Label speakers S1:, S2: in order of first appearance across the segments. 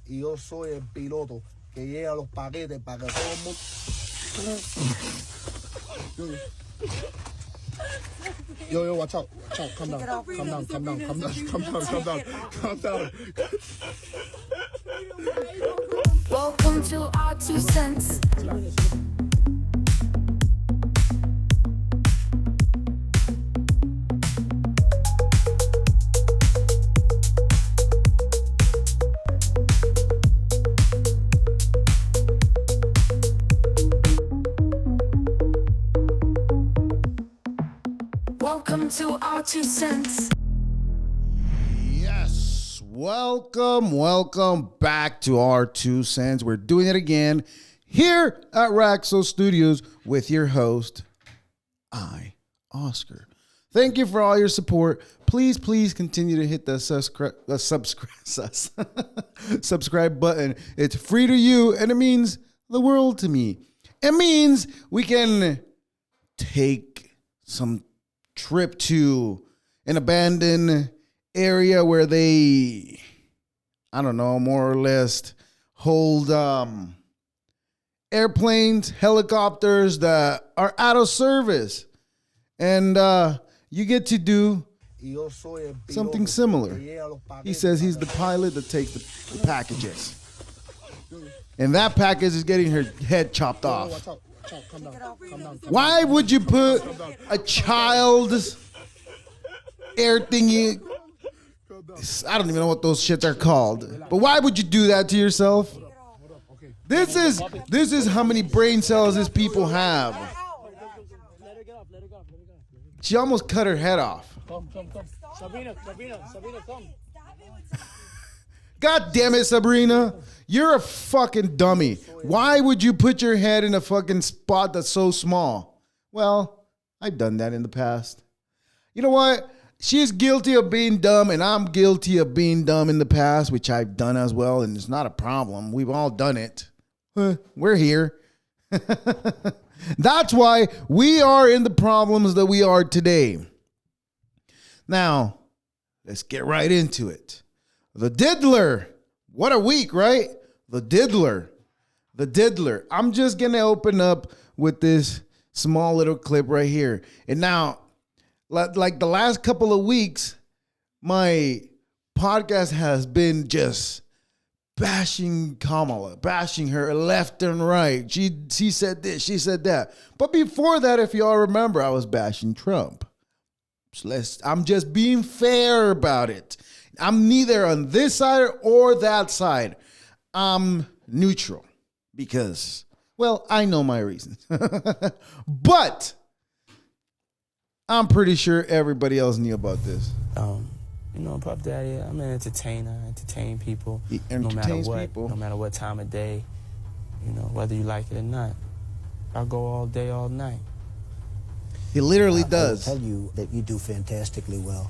S1: y yo soy el piloto que llega los paquetes para que todo el mundo. Yo, watch out, calm down.
S2: Welcome to our 2 cents. Welcome to our 2 cents.
S3: Yes, welcome back to our 2 cents. We're doing it again here at Raxo Studios with your host, Oscar. Thank you for all your support. Please continue to hit the subscribe button. It's free to you, and it means the world to me. It means we can take some trip to an abandoned area where they, I don't know, more or less hold airplanes, helicopters that are out of service. And you get to do something similar. He says he's the pilot that takes the packages. And that package is getting her head chopped off. Why would you put a child's air thingy? I don't even know what those shits are called. But why would you do that to yourself? This is how many brain cells these people have. She almost cut her head off.
S1: Come. Sabrina, come.
S3: God damn it, Sabrina. You're a fucking dummy. Why would you put your head in a fucking spot that's so small? Well, I've done that in the past. You know what? She's guilty of being dumb, and I'm guilty of being dumb in the past, which I've done as well, and it's not a problem. We've all done it. We're here. That's why we are in the problems that we are today. Now, let's get right into it. The Diddler. What a week, right? The Diddler. I'm just going to open up with this small little clip right here. And now, like the last couple of weeks, my podcast has been just bashing Kamala, bashing her left and right. She said this, she said that. But before that, if y'all remember, I was bashing Trump. So I'm just being fair about it. I'm neither on this side or that side. I'm neutral because, well, I know my reasons. But I'm pretty sure everybody else knew about this.
S4: Puff Daddy, I'm an entertainer. I entertain people.
S3: He entertains people.
S4: No matter what time of day, whether you like it or not. I'll go all day, all night.
S3: He literally does.
S5: I'll tell you that you do fantastically well.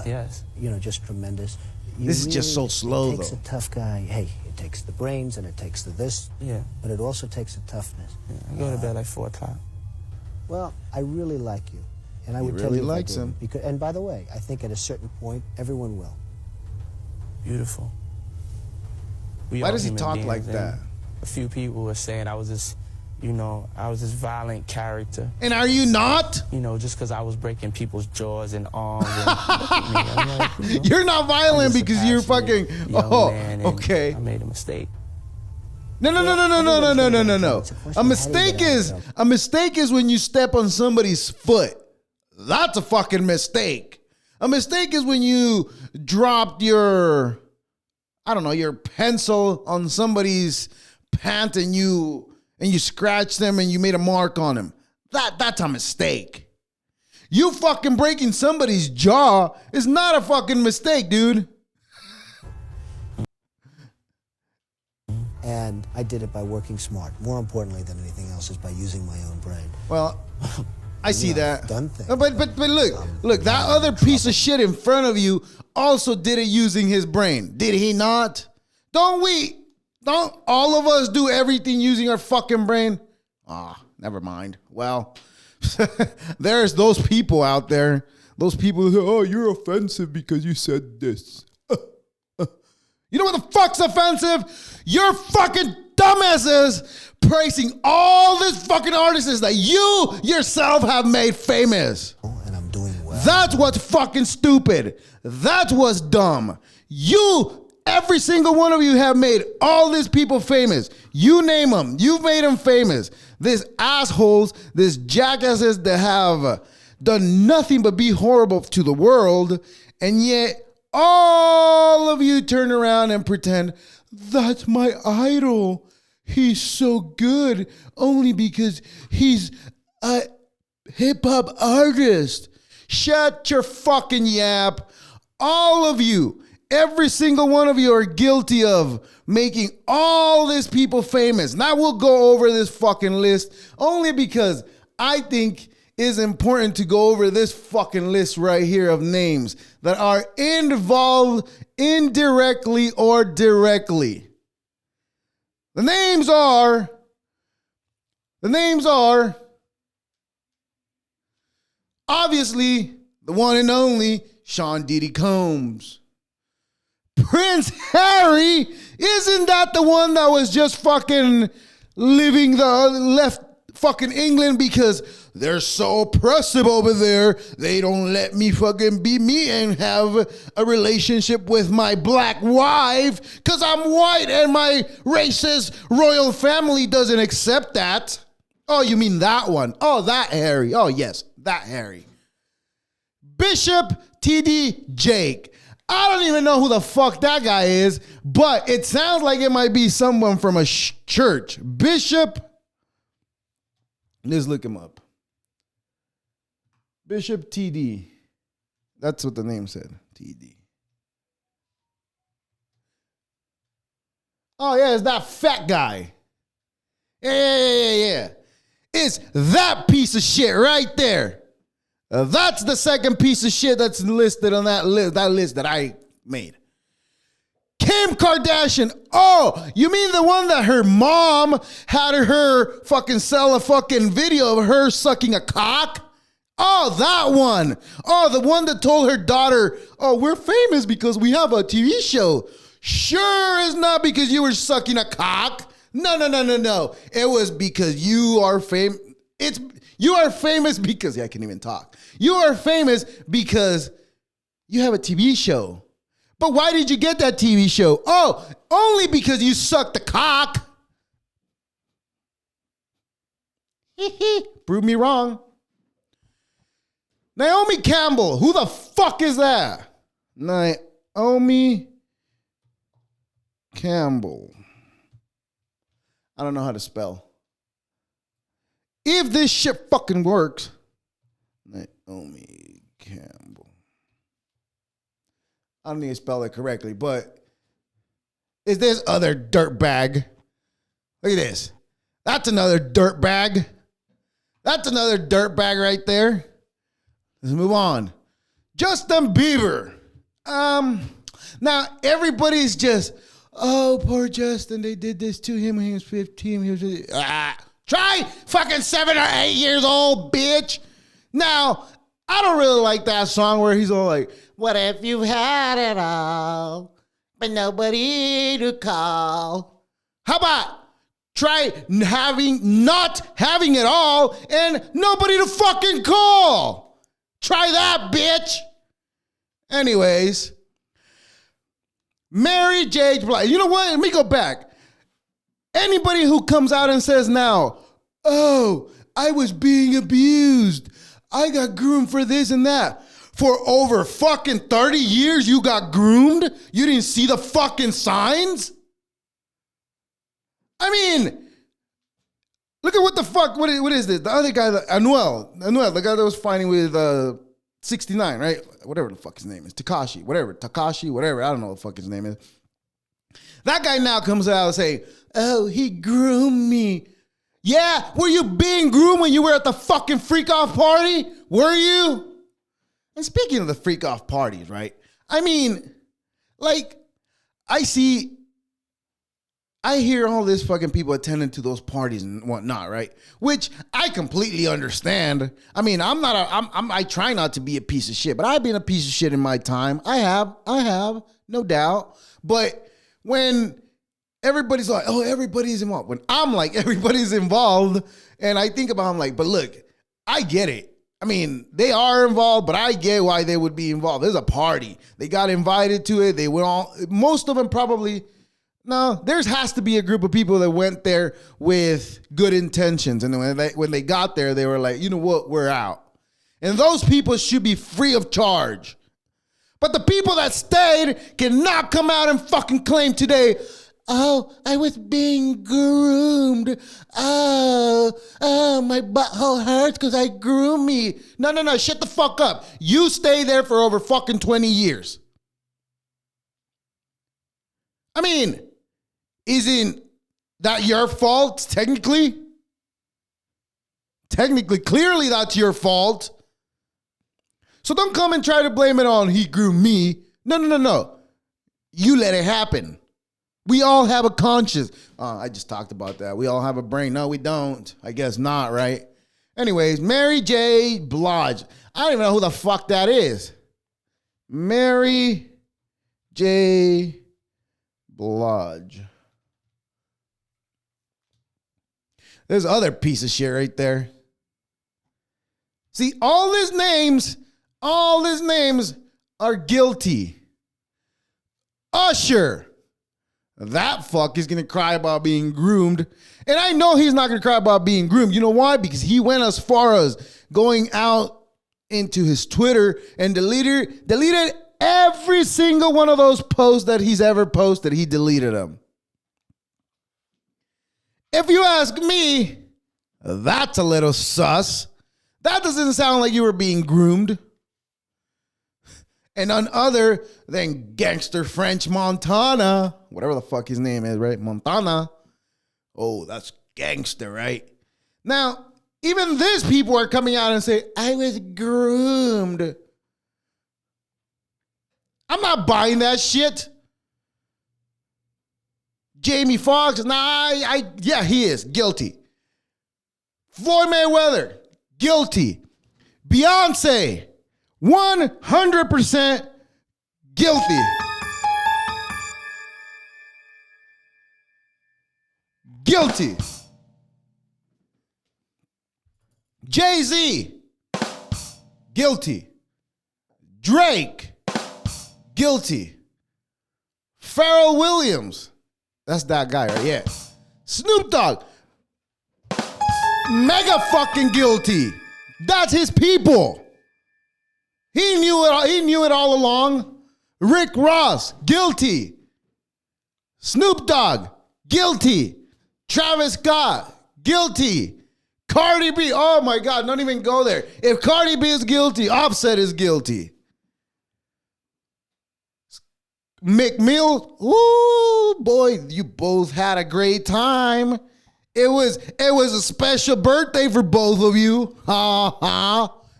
S4: Yes.
S5: Just tremendous.
S3: This is just so slow,
S5: It takes
S3: though.
S5: a tough guy. Hey, it takes the brains and it takes the this.
S4: Yeah.
S5: But it also takes a toughness.
S4: Yeah, I go to bed like 4 o'clock.
S5: Well, I really like you. And I
S3: He
S5: would tell
S3: really
S5: you if I
S3: likes
S5: didn't,
S3: him.
S5: Because, and by the way, I think at a certain point, everyone will.
S4: Beautiful.
S3: Why does he talk like that?
S4: A few people were saying I was this violent character.
S3: And are you not?
S4: Just because I was breaking people's jaws and arms. And,
S3: You're not violent because you're fucking. Oh, okay.
S4: I made a mistake.
S3: No. A mistake is when you step on somebody's foot. That's a fucking mistake. A mistake is when you dropped your pencil on somebody's pant and you scratched them and you made a mark on him. That's a mistake. You fucking breaking somebody's jaw is not a fucking mistake, dude.
S5: And I did it by working smart. More importantly than anything else is by using my own brain.
S3: Well, I see that.
S5: Done things.
S3: But look, that other piece of shit in front of you also did it using his brain. Did he not? Don't all of us do everything using our fucking brain? Never mind. Well, there's those people out there. Those people who say, oh, you're offensive because you said this. You know what the fuck's offensive? You're fucking dumbasses praising all these fucking artists that you yourself have made famous.
S5: And I'm doing well.
S3: That's what's fucking stupid. That's what's dumb. Every single one of you have made all these people famous. You name them. You've made them famous. These assholes, these jackasses that have done nothing but be horrible to the world, and yet all of you turn around and pretend, that's my idol. He's so good only because he's a hip-hop artist. Shut your fucking yap. All of you, every single one of you are guilty of making all these people famous. Now we'll go over this fucking list only because I think it's important to go over this fucking list right here of names that are involved indirectly or directly. The names are obviously the one and only Sean Diddy Combs. Prince Harry, isn't that the one that was just fucking left fucking England because they're so oppressive over there, they don't let me fucking be me and have a relationship with my black wife because I'm white and my racist royal family doesn't accept that. Oh, you mean that one? Oh, that Harry. Oh, yes, that Harry. Bishop T.D. Jake. I don't even know who the fuck that guy is, but it sounds like it might be someone from a church. Bishop, let's look him up. Bishop T.D. That's what the name said, T.D. Oh, yeah, it's that fat guy. Yeah. It's that piece of shit right there. That's the second piece of shit that's listed on that list that I made. Kim Kardashian. Oh, you mean the one that her mom had her fucking sell a fucking video of her sucking a cock? Oh, that one. Oh, the one that told her daughter, oh, we're famous because we have a TV show. Sure, it's not because you were sucking a cock. No. It was because you are famous. You are famous because, I can't even talk. You are famous because you have a TV show. But why did you get that TV show? Oh, only because you sucked the cock. Prove me wrong. Naomi Campbell. Who the fuck is that? Naomi Campbell. I don't know how to spell. If this shit fucking works. Naomi Campbell. I don't need to spell it correctly, but is this other dirtbag? Look at this. That's another dirtbag. That's another dirtbag right there. Let's move on. Justin Bieber. Now everybody's just, oh, poor Justin. They did this to him when he was 15. He was try fucking 7 or 8 years old, bitch. Now, I don't really like that song where he's all like, what if you had it all, but nobody to call? How about try not having it all and nobody to fucking call? Try that, bitch. Anyways, Mary J. Blige. You know what? Let me go back. Anybody who comes out and says now, oh, I was being abused. I got groomed for this and that. For over fucking 30 years, you got groomed? You didn't see the fucking signs? I mean, look at what the fuck, what is this? The other guy, Anuel, the guy that was fighting with 69, right? Whatever the fuck his name is. Takashi, whatever. I don't know what the fuck his name is. That guy now comes out and say, oh, he groomed me. Yeah, were you being groomed when you were at the fucking freak-off party? Were you? And speaking of the freak-off parties, right? I mean, like, I hear all this fucking people attending to those parties and whatnot, right? Which I completely understand. I mean, I try not to be a piece of shit, but I've been a piece of shit in my time. I have, no doubt. But when everybody's like, oh, everybody's involved. When I'm like, everybody's involved. And I think about, I'm like, but look, I get it. I mean, they are involved, but I get why they would be involved. There's a party. They got invited to it. They went all, most of them probably, no, there has to be a group of people that went there with good intentions. And when they got there, they were like, you know what, we're out. And those people should be free of charge. But the people that stayed cannot come out and fucking claim today, oh, I was being groomed. Oh, my butthole hurts because I groomed me. No, shut the fuck up. You stay there for over fucking 20 years. I mean, isn't that your fault, technically? Clearly that's your fault. So don't come and try to blame it on he groomed me. No. You let it happen. We all have a conscience. I just talked about that. We all have a brain. No, we don't. I guess not, right? Anyways, Mary J. Blige. I don't even know who the fuck that is. Mary J. Blige. There's other piece of shit right there. See, all his names are guilty. Usher. That fuck is going to cry about being groomed. And I know he's not going to cry about being groomed. You know why? Because he went as far as going out into his Twitter and deleted every single one of those posts that he's ever posted. He deleted them. If you ask me, that's a little sus. That doesn't sound like you were being groomed. And none other than gangster French Montana, whatever the fuck his name is, right? Montana. Oh, that's gangster, right? Now, even these people are coming out and say, I was groomed. I'm not buying that shit. Jamie Foxx, yeah, he is guilty. Floyd Mayweather, guilty. Beyonce, 100% guilty. Guilty. Jay-Z, guilty. Drake, guilty. Pharrell Williams, that's that guy right? Yeah. Snoop Dogg, mega fucking guilty. That's his people. He knew it all along. Rick Ross, guilty. Snoop Dogg, guilty. Travis Scott, guilty. Cardi B, oh my God, don't even go there. If Cardi B is guilty, Offset is guilty. McMill, ooh, boy, you both had a great time. It was a special birthday for both of you.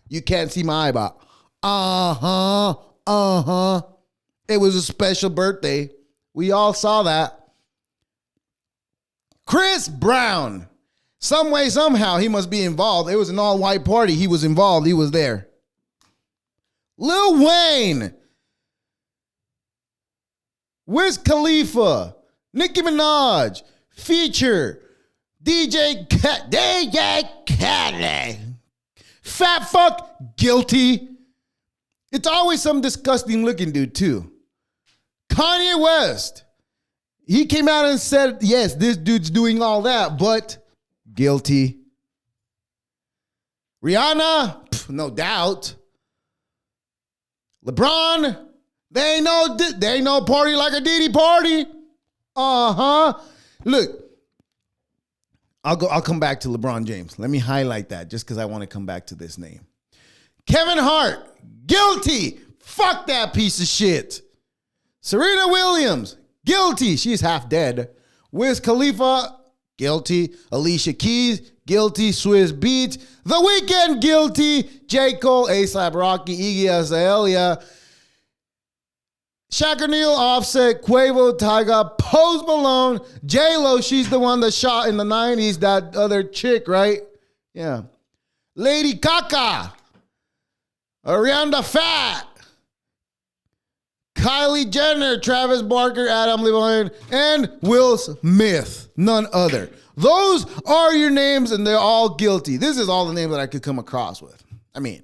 S3: You can't see my eyeball. It was a special birthday. We all saw that. Chris Brown, some way, somehow, he must be involved. It was an all-white party. He was involved. He was there. Lil Wayne, Wiz Khalifa, Nicki Minaj, Feature, DJ Khaled, fat fuck, guilty. It's always some disgusting looking dude too. Kanye West, he came out and said, yes, this dude's doing all that, but guilty. Rihanna, no doubt. LeBron, they ain't no party like a Diddy party. Look, I'll come back to LeBron James. Let me highlight that just because I want to come back to this name. Kevin Hart, guilty. Fuck that piece of shit. Serena Williams, guilty. She's half dead. Wiz Khalifa, guilty. Alicia Keys, guilty. Swizz Beatz, The Weeknd, guilty. J. Cole, A$AP Rocky, Iggy Azalea, Shaq O'Neal, Offset, Quavo, Tyga, Post Malone, J-Lo, she's the one that shot in the 90s, that other chick, right? Yeah. Lady Gaga, Ariana Fat, Kylie Jenner, Travis Barker, Adam Levine, and Will Smith. None other. Those are your names, and they're all guilty. This is all the names that I could come across with. I mean,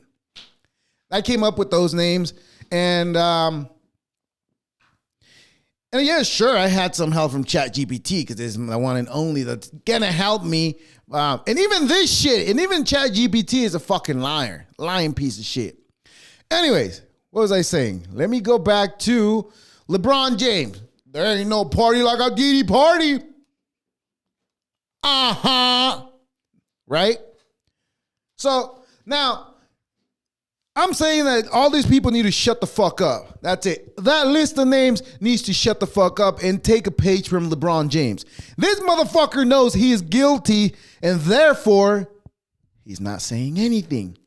S3: I came up with those names, and yeah, sure, I had some help from ChatGPT because it's the one and only that's gonna help me. And even this shit, and even ChatGPT is a fucking lying piece of shit. Anyways, what was I saying? Let me go back to LeBron James. There ain't no party like a Diddy party. Right? So now, I'm saying that all these people need to shut the fuck up. That's it. That list of names needs to shut the fuck up and take a page from LeBron James. This motherfucker knows he is guilty, and therefore, he's not saying anything.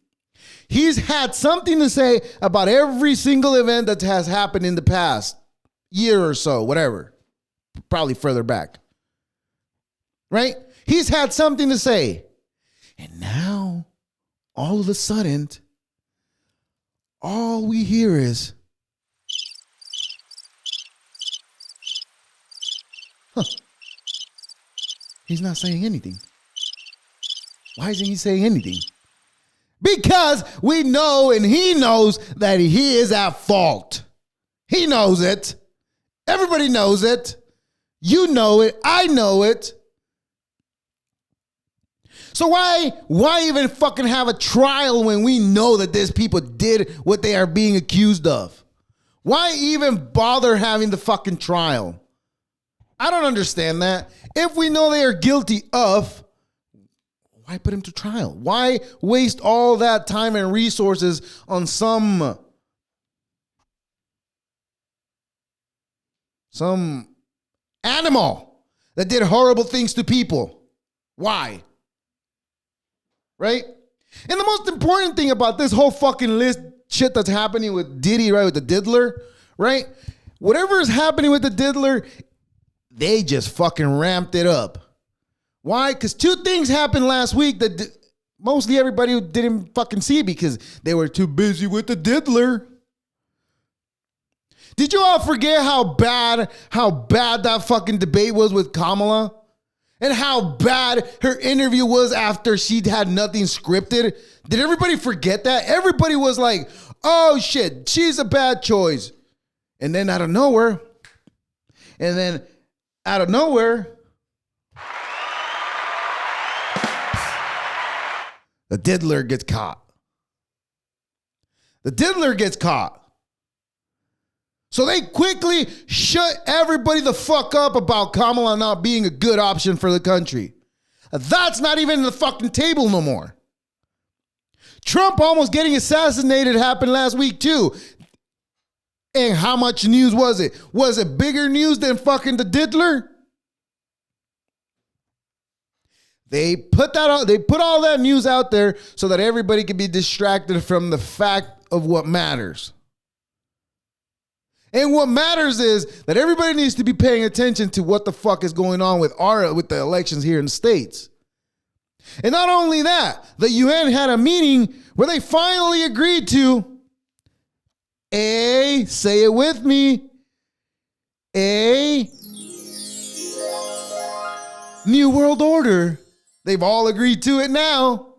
S3: He's had something to say about every single event that has happened in the past year or so, whatever. Probably further back. Right? He's had something to say. And now, all of a sudden, all we hear is, he's not saying anything. Why isn't he saying anything? Because we know and he knows that he is at fault. He knows it. Everybody knows it. You know it. I know it. So why even fucking have a trial when we know that these people did what they are being accused of? Why even bother having the fucking trial? I don't understand that. If we know they are guilty of, why put him to trial? Why waste all that time and resources on some animal that did horrible things to people? Why? Right? And the most important thing about this whole fucking list shit that's happening with Diddy, right, with the diddler, right? Whatever is happening with the diddler, they just fucking ramped it up. Why? Because two things happened last week that mostly everybody didn't fucking see because they were too busy with the diddler. Did you all forget how bad that fucking debate was with Kamala? And how bad her interview was after she'd had nothing scripted? Did everybody forget that? Everybody was like, oh shit, she's a bad choice. And then out of nowhere, the diddler gets caught. The diddler gets caught. So they quickly shut everybody the fuck up about Kamala not being a good option for the country. That's not even in the fucking table no more. Trump almost getting assassinated happened last week too. And how much news was it? Was it bigger news than fucking the diddler? They put all that news out there so that everybody could be distracted from the fact of what matters. And what matters is that everybody needs to be paying attention to what the fuck is going on with the elections here in the States. And not only that, the UN had a meeting where they finally agreed to say it with me, a new world order. They've all agreed to it now.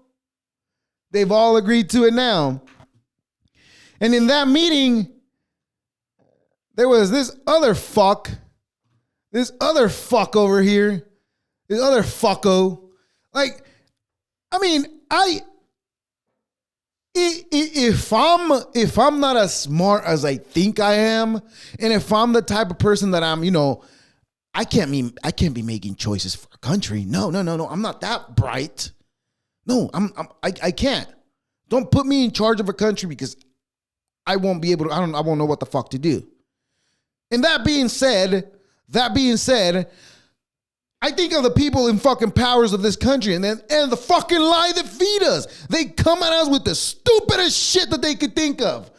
S3: And in that meeting, there was this other fuck over here, this other fucko. Like, I mean, if I'm not as smart as I think I am, and if I'm the type of person that I'm, I can't be making choices for a country. No, I'm not that bright. No, I can't. Don't put me in charge of a country because I won't be able to. I won't know what the fuck to do. And that being said, I think of the people in fucking powers of this country and the fucking lie that feed us. They come at us with the stupidest shit that they could think of.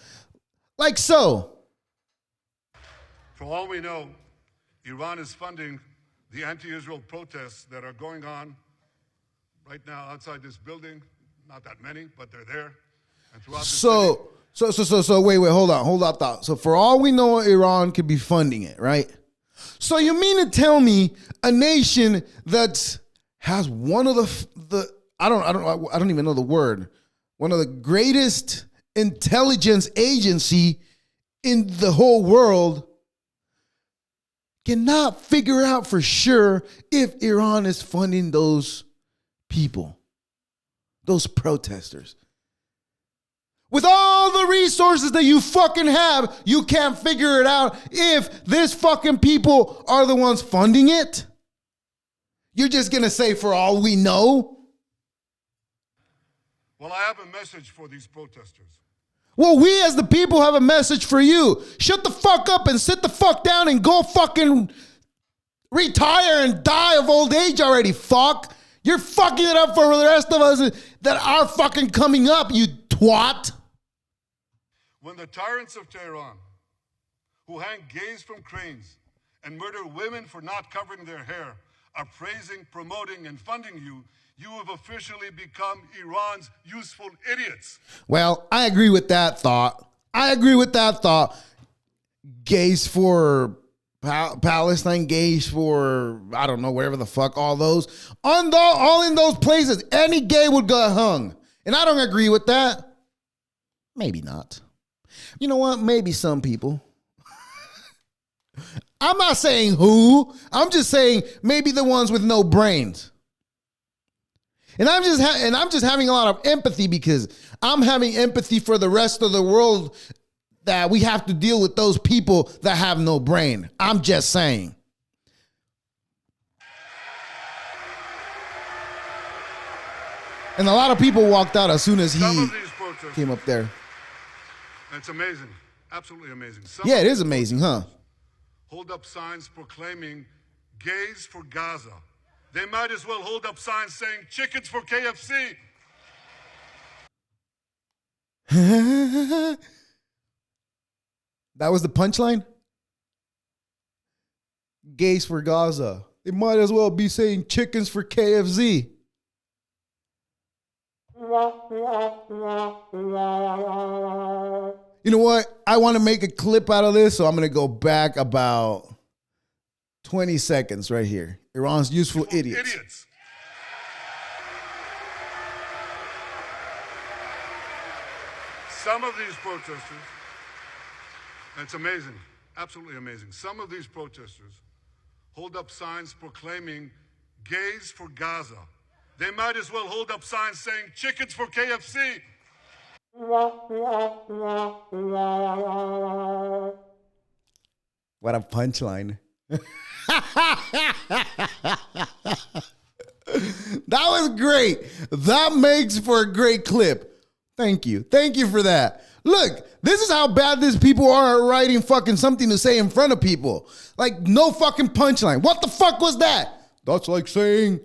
S3: Like so.
S6: For all we know, Iran is funding the anti-Israel protests that are going on right now outside this building. Not that many, but they're there. And throughout the city.
S3: So wait, hold on, thought. So for all we know, Iran could be funding it, right? So you mean to tell me a nation that has one of the I don't even know the word, one of the greatest intelligence agency in the whole world cannot figure out for sure if Iran is funding those people, those protesters? With all the resources that you fucking have, you can't figure it out if this fucking people are the ones funding it? You're just going to say, for all we know?
S6: Well, I have a message for these protesters.
S3: Well, we as the people have a message for you. Shut the fuck up and sit the fuck down and go fucking retire and die of old age already, fuck. You're fucking it up for the rest of us that are fucking coming up, you twat.
S6: When the tyrants of Tehran, who hang gays from cranes and murder women for not covering their hair, are praising, promoting, and funding you, you have officially become Iran's useful idiots.
S3: Well, I agree with that thought. Gays for Palestine, gays for, I don't know, wherever the fuck, all those. All in those places, any gay would go hung. And I don't agree with that. Maybe not. You know what? Maybe some people. I'm not saying who. I'm just saying maybe the ones with no brains. And I'm just having a lot of empathy because I'm having empathy for the rest of the world that we have to deal with those people that have no brain. I'm just saying. And a lot of people walked out as soon as he came up there.
S6: It's amazing. Absolutely amazing.
S3: Yeah, it is amazing, huh?
S6: Hold up signs proclaiming gays for Gaza. They might as well hold up signs saying chickens for KFC.
S3: That was the punchline? Gays for Gaza. They might as well be saying chickens for KFC. You know what? I want to make a clip out of this, so I'm going to go back about 20 seconds right here. Iran's useful idiots.
S6: Some of these protesters, and it's amazing, absolutely amazing. Some of these protesters hold up signs proclaiming gays for Gaza. They might as well hold up signs saying chickens for KFC.
S3: What a punchline. That was great. That makes for a great clip. Thank you. Thank you for that. Look, this is how bad these people are at writing fucking something to say in front of people. Like, no fucking punchline. What the fuck was that? That's like saying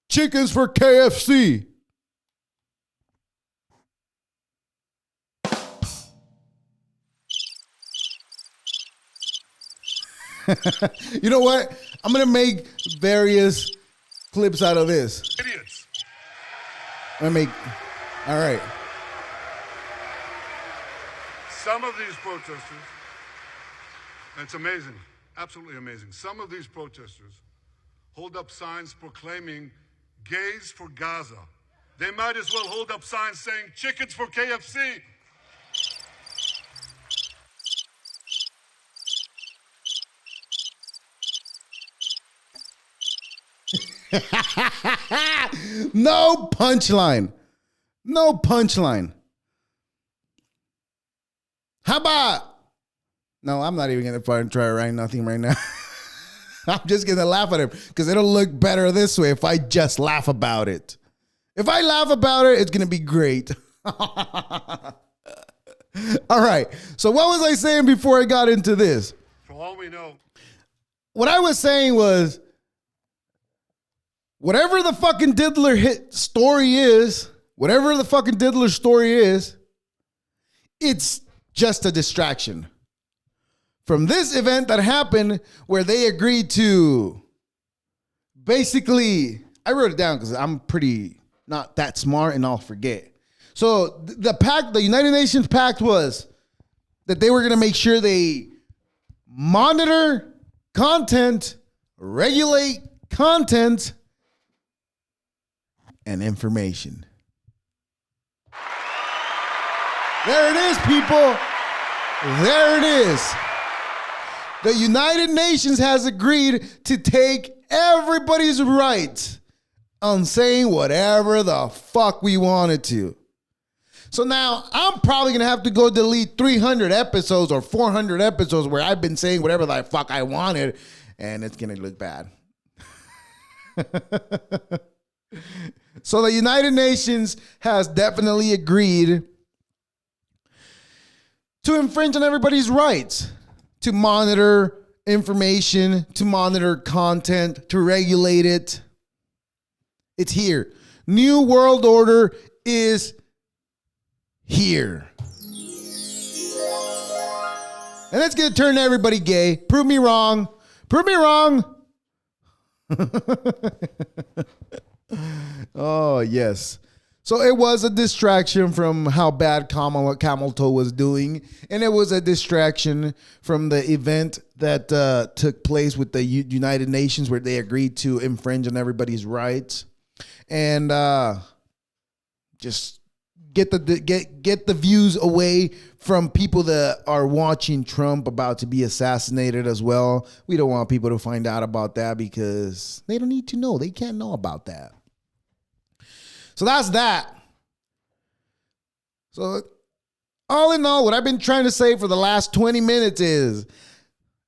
S3: chickens for KFC. You know what? I'm going to make various clips out of this.
S6: Idiots.
S3: All right.
S6: Some of these protesters, and it's amazing, absolutely amazing. Some of these protesters hold up signs proclaiming gays for Gaza. They might as well hold up signs saying chickens for KFC.
S3: No punchline. No punchline. How about? No, I'm not even going to try to write nothing right now. I'm just going to laugh at him because it'll look better this way if I just laugh about it. If I laugh about it, it's going to be great. All right. So what was I saying before I got into this?
S6: For all we know.
S3: What I was saying was, whatever the fucking Diddler story is, it's just a distraction from this event that happened where they agreed to basically, I wrote it down because I'm pretty not that smart and I'll forget. So the pact, the United Nations pact was that they were going to make sure they monitor content, regulate content, and information. There it is, people. There it is. The United Nations has agreed to take everybody's right on saying whatever the fuck we wanted to. So now I'm probably going to have to go delete 300 episodes or 400 episodes where I've been saying whatever the fuck I wanted, and it's going to look bad. So the United Nations has definitely agreed to infringe on everybody's rights, to monitor information, to monitor content, to regulate it. It's here. New world order is here. And it's going to turn everybody gay. Prove me wrong. Prove me wrong. Oh, yes. So it was a distraction from how bad Kamala was doing. And it was a distraction from the event that took place with the United Nations where they agreed to infringe on everybody's rights. And just get the views away from people that are watching Trump about to be assassinated as well. We don't want people to find out about that because they don't need to know. They can't know about that. So that's that. So all in all, what I've been trying to say for the last 20 minutes is,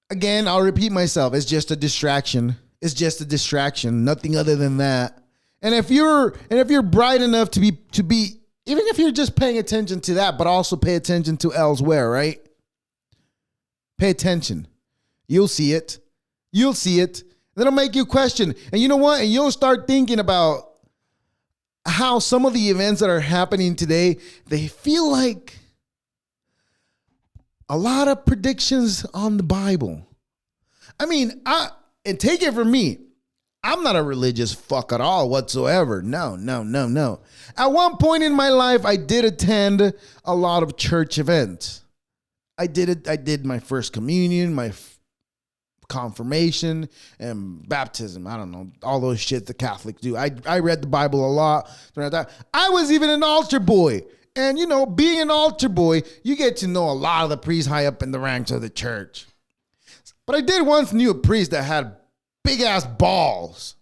S3: again, I'll repeat myself. It's just a distraction. It's just a distraction. Nothing other than that. And if you're bright enough to be, even if you're just paying attention to that, but also pay attention to elsewhere, right? Pay attention. You'll see it. You'll see it. That'll make you question. And you know what? And you'll start thinking about how some of the events that are happening today, they feel like a lot of predictions on the Bible. I mean, and take it from me, I'm not a religious fuck at all whatsoever. No. At one point in my life, I did attend a lot of church events. I did my first communion, my confirmation, and baptism. I don't know, all those shit the Catholics do. I read the Bible a lot. I was even an altar boy. And, you know, being an altar boy, you get to know a lot of the priests high up in the ranks of the church. But I did once knew a priest that had big ass balls.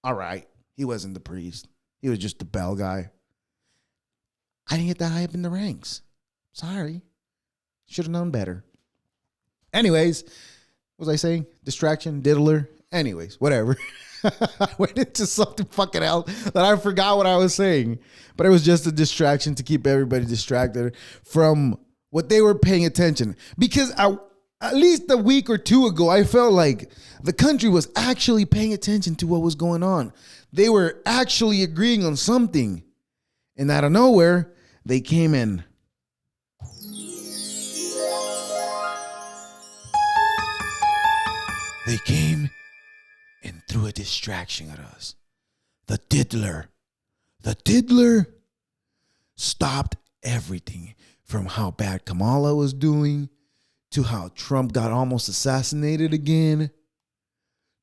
S3: All right. He wasn't the priest. He was just the bell guy. I didn't get that high up in the ranks. Sorry. Should have known better. Anyways, what was I saying? Distraction, diddler. Anyways, whatever. I went into something fucking else that I forgot what I was saying. But it was just a distraction to keep everybody distracted from what they were paying attention. Because at least a week or two ago, I felt like the country was actually paying attention to what was going on. They were actually agreeing on something. And out of nowhere, they came in. They came and threw a distraction at us. The diddler. The diddler stopped everything from how bad Kamala was doing to how Trump got almost assassinated again,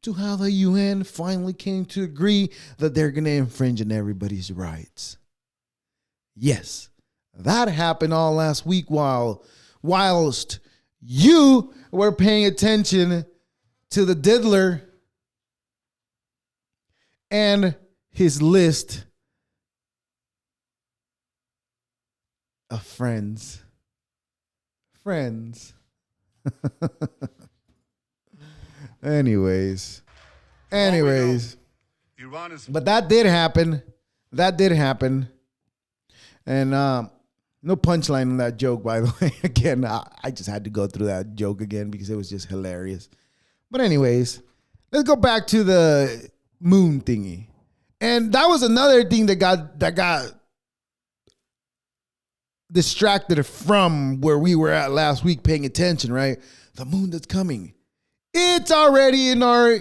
S3: to how the UN finally came to agree that they're going to infringe on everybody's rights. Yes, that happened all last week whilst you were paying attention to the diddler and his list of friends. Anyways.
S6: Iran is
S3: But that did happen. And no punchline on that joke, by the way. Again, I just had to go through that joke again because it was just hilarious. But anyways, let's go back to the moon thingy. And that was another thing that got distracted from where we were at last week paying attention, right? The moon that's coming. It's already in our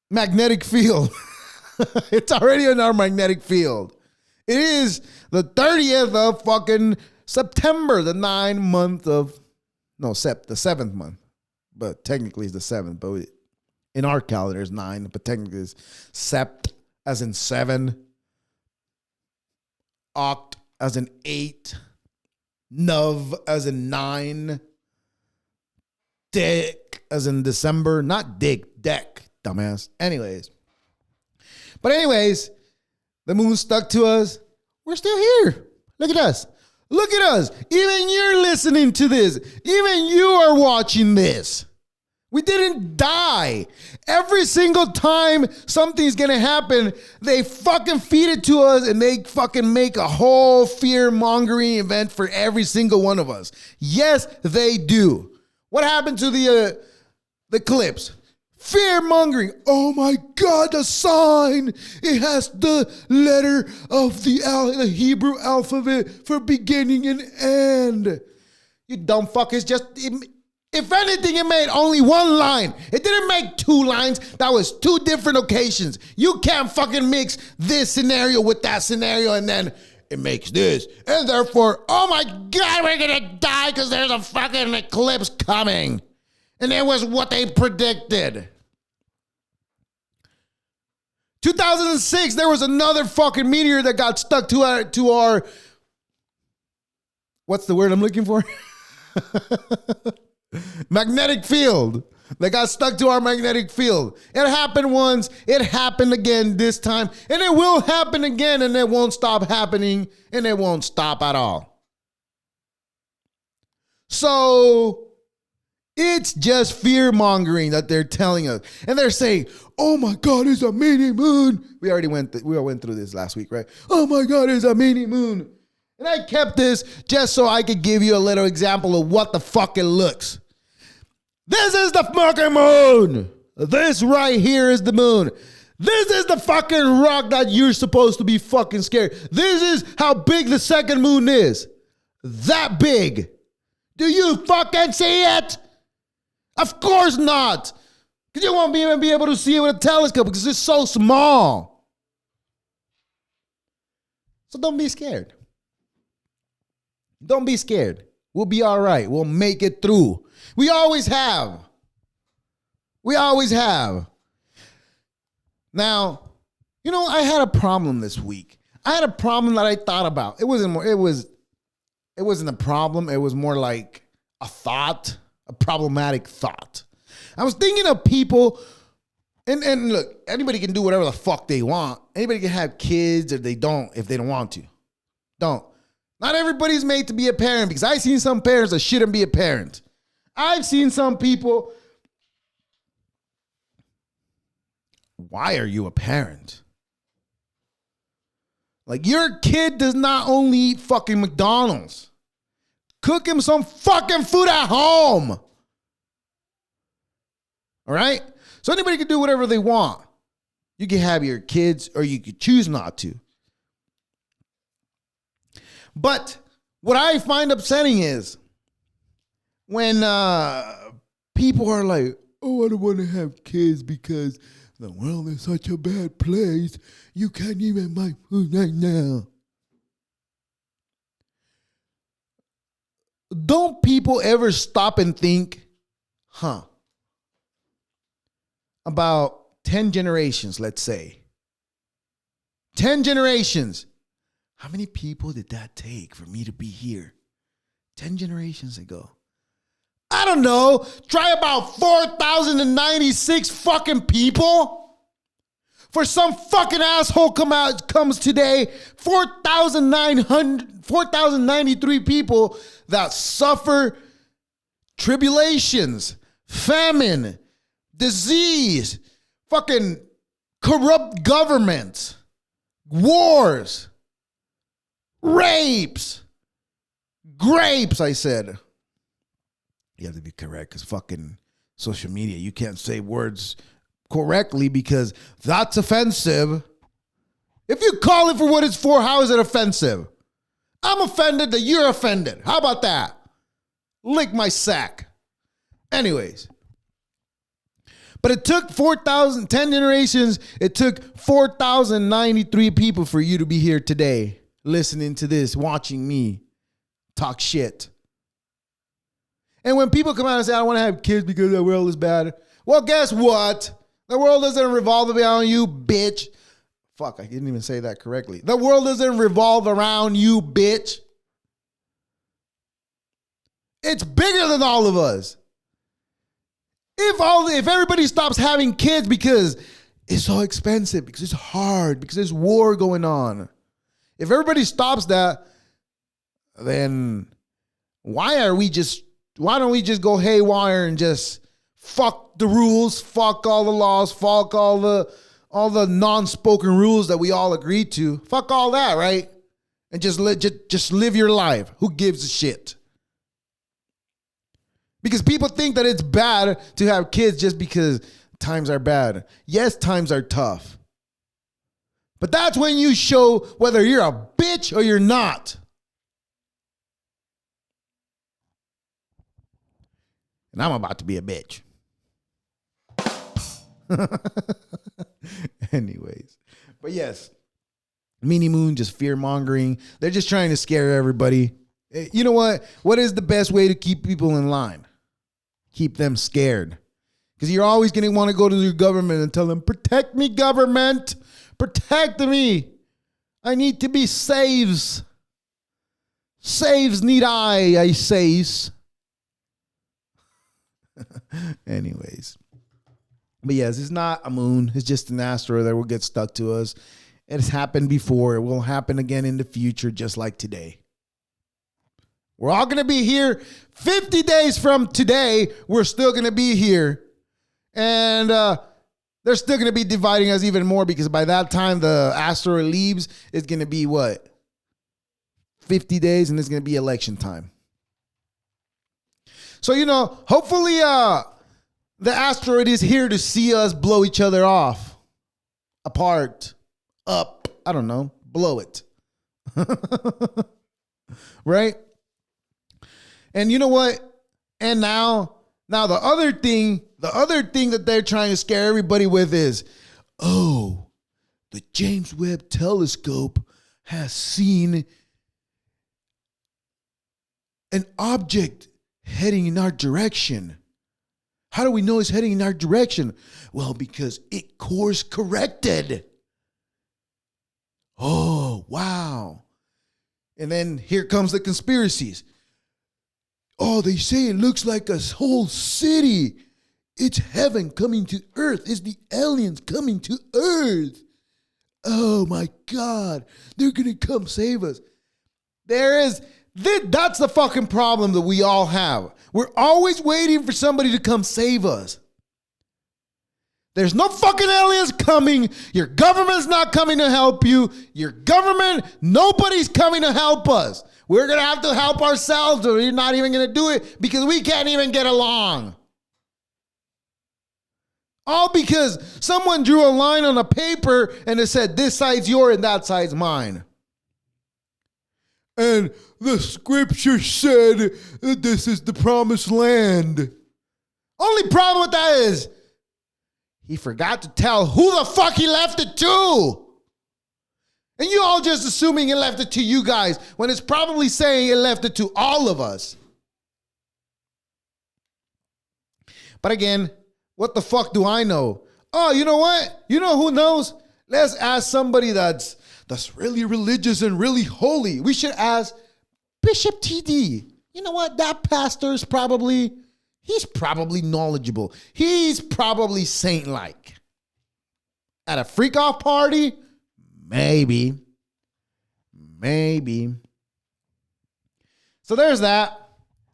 S3: magnetic field. It's already in our magnetic field. It is the 30th of fucking September, the 7th month. But technically it's the 7th. But in our calendar it's 9, but technically it's sept as in 7, oct as in 8, nov as in 9, dick as in December, not dick, deck, dumbass. Anyways, the moon stuck to us. We're still here. Look at us. Look at us. Even you're listening to this. Even you are watching this. We didn't die. Every single time something's going to happen, they fucking feed it to us and they fucking make a whole fear-mongering event for every single one of us. Yes, they do. What happened to the eclipse? Fear-mongering. Oh my God, the sign. It has the letter of the Hebrew alphabet for beginning and end. You dumb fuckers. If anything, it made only one line. It didn't make 2 lines. That was 2 different occasions. You can't fucking mix this scenario with that scenario and then it makes this. And therefore, oh my God, we're gonna die because there's a fucking eclipse coming. And it was what they predicted. 2006, there was another fucking meteor that got stuck to our what's the word I'm looking for? Magnetic field. They got stuck to our magnetic field. It happened once. It happened again this time. And it will happen again. And it won't stop happening. And it won't stop at all. So it's just fear-mongering that they're telling us. And they're saying, oh my God, it's a mini moon. We went through this last week, right? Oh my God, it's a mini moon. And I kept this just so I could give you a little example of what the fuck it looks. This is the fucking moon. This right here is the moon. This is the fucking rock that you're supposed to be fucking scared. This is how big the second moon is. That big. Do you fucking see it? Of course not. Because you won't even be able to see it with a telescope because it's so small. So don't be scared. Don't be scared. We'll be all right. We'll make it through. We always have. We always have. Now, I had a problem this week. I had a problem that I thought about. It wasn't a problem. It was more like a thought, a problematic thought. I was thinking of people, and look, anybody can do whatever the fuck they want. Anybody can have kids if they don't want to. Don't. Not everybody's made to be a parent because I've seen some parents that shouldn't be a parent. I've seen some people. Why are you a parent? Like, your kid does not only eat fucking McDonald's. Cook him some fucking food at home. All right? So anybody can do whatever they want. You can have your kids or you could choose not to. But what I find upsetting is when people are like, oh, I don't want to have kids because the world is such a bad place. You can't even buy food right now. Don't people ever stop and think, about 10 generations, let's say. 10 generations. How many people did that take for me to be here? 10 generations ago. I don't know. Try about 4,096 fucking people. For some fucking asshole comes today, 4,093 people that suffer tribulations, famine, disease, fucking corrupt government, wars, rapes, grapes, I said. You have to be correct because fucking social media, you can't say words correctly because that's offensive. If you call it for what it's for, how is it offensive? I'm offended that you're offended. How about that? Lick my sack. Anyways. But it took 10 generations. It took 4,093 people for you to be here today, listening to this, watching me talk shit. And when people come out and say, I don't want to have kids because the world is bad. Well, guess what? The world doesn't revolve around you, bitch. Fuck, I didn't even say that correctly. The world doesn't revolve around you, bitch. It's bigger than all of us. If everybody stops having kids because it's so expensive, because it's hard, because there's war going on. If everybody stops that, then why don't we just go haywire and just fuck the rules, fuck all the laws, fuck all the non-spoken rules that we all agreed to. Fuck all that, right? And just live your life. Who gives a shit? Because people think that it's bad to have kids just because times are bad. Yes, times are tough. But that's when you show whether you're a bitch or you're not. And I'm about to be a bitch. Anyways. But yes, Mini Moon, just fear-mongering. They're just trying to scare everybody. You know what? What is the best way to keep people in line? Keep them scared. Because you're always going to want to go to your government and tell them, protect me, government. Protect me. I need to be saves. Saves need I says. Anyways. But yes, it's not a moon. It's just an asteroid that will get stuck to us. It has happened before. It will happen again in the future, just like today. We're all going to be here 50 days from today. We're still going to be here. And they're still going to be dividing us even more because by that time the asteroid leaves, it's going to be what? 50 days and it's going to be election time. So, hopefully the asteroid is here to see us blow each other off, apart, up, I don't know, blow it. Right? And you know what? And now the other thing that they're trying to scare everybody with is, the James Webb Telescope has seen an object heading in our direction. How do we know it's heading in our direction? Well, because it course corrected. Oh, wow. And then here comes the conspiracies. Oh, they say it looks like a whole city. It's heaven coming to earth. It's the aliens coming to earth. Oh my God. They're going to come save us. That's the fucking problem that we all have. We're always waiting for somebody to come save us. There's no fucking aliens coming. Your government's not coming to help you. Nobody's coming to help us. We're going to have to help ourselves, or you're not even going to do it because we can't even get along. All because someone drew a line on a paper and it said, this side's yours and that side's mine. And the scripture said that this is the promised land. Only problem with that is he forgot to tell who the fuck he left it to. And you all just assuming it left it to you guys when it's probably saying it left it to all of us. But again, what the fuck do I know? Oh, you know what? You know who knows? Let's ask somebody that's really religious and really holy. We should ask Bishop TD. You know what? That pastor's he's probably knowledgeable. He's probably saint-like. At a freak-off party? Maybe. So there's that.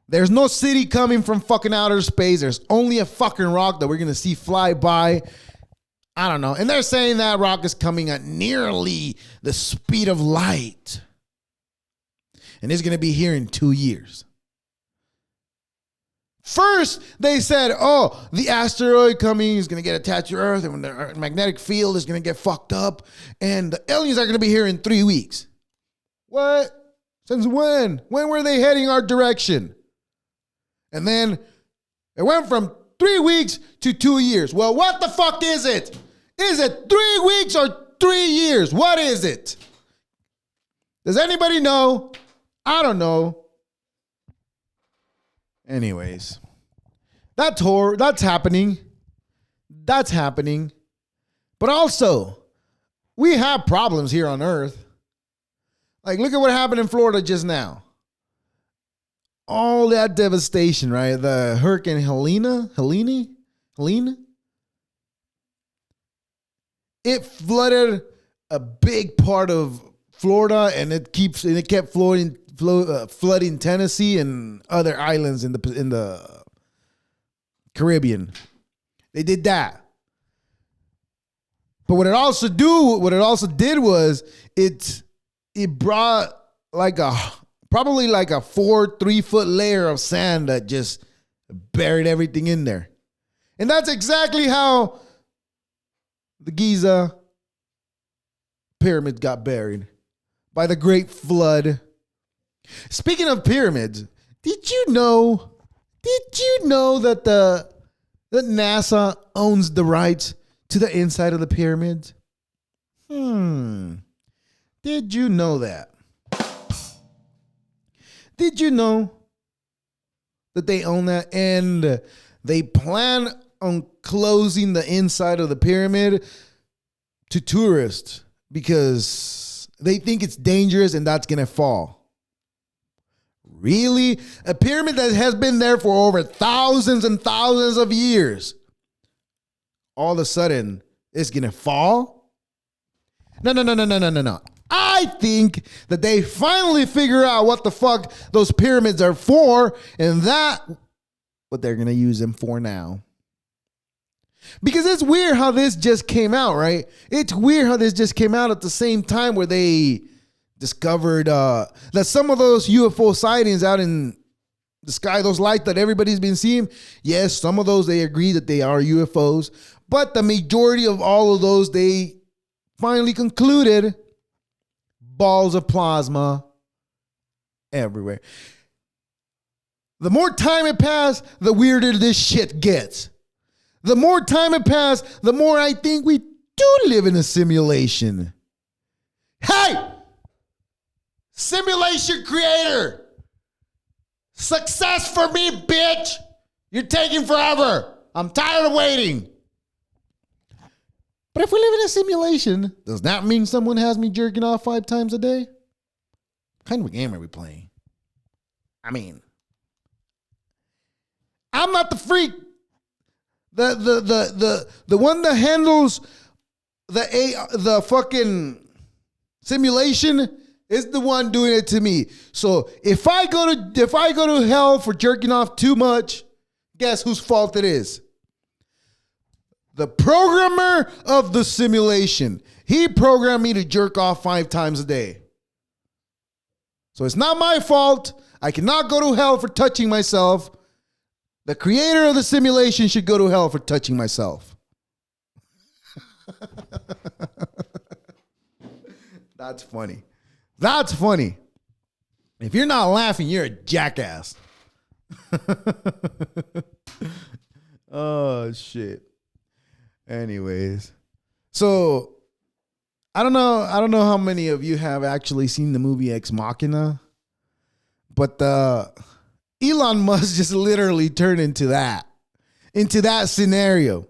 S3: There's no city coming from fucking outer space. There's only a fucking rock that we're going to see fly by. I don't know. And they're saying that rock is coming at nearly the speed of light. And it's going to be here in 2 years. First, they said, the asteroid coming is going to get attached to Earth, and the magnetic field is going to get fucked up, and the aliens are going to be here in 3 weeks. What? Since when? When were they heading our direction? And then it went from 3 weeks to 2 years. Well, what the fuck is it? Is it 3 weeks or 3 years? What is it? Does anybody know? I don't know. Anyways, that's horror. That's happening. That's happening. But also, we have problems here on Earth. Like, look at what happened in Florida just now. All that devastation, right? The Hurricane Helene. It flooded a big part of Florida, and it kept flooding Tennessee and other islands in the Caribbean. They did that. But what it also did was it brought probably like a 3 foot layer of sand that just buried everything in there. And that's exactly how the Giza pyramids got buried by the Great Flood. Speaking of pyramids, did you know that that NASA owns the rights to the inside of the pyramids? Did you know that? Did you know that they own that? And they plan on closing the inside of the pyramid to tourists because they think it's dangerous and that's going to fall. Really? A pyramid that has been there for over thousands and thousands of years. All of a sudden, it's going to fall? No. I think that they finally figure out what the fuck those pyramids are for, and that what they're going to use them for now. Because it's weird how this just came out, right? It's weird how this just came out at the same time where they discovered that some of those UFO sightings out in the sky, those lights that everybody's been seeing, yes, some of those they agree that they are UFOs, but the majority of all of those, they finally concluded balls of plasma everywhere. The more time it passed, the weirder this shit gets. The more time it passed, the more I think we do live in a simulation. Hey! Simulation creator! Success for me, bitch! You're taking forever. I'm tired of waiting. But if we live in a simulation, does that mean someone has me jerking off 5 times a day? What kind of a game are we playing? I mean, I'm not the freak. The one that handles the fucking simulation is the one doing it to me. So if I go to hell for jerking off too much, guess whose fault it is? The programmer of the simulation. He programmed me to jerk off 5 times a day. So it's not my fault. I cannot go to hell for touching myself. The creator of the simulation should go to hell for touching myself. That's funny. That's funny. If you're not laughing, you're a jackass. Oh, shit. Anyways, so I don't know how many of you have actually seen the movie Ex Machina, but Elon Musk just literally turned into that scenario.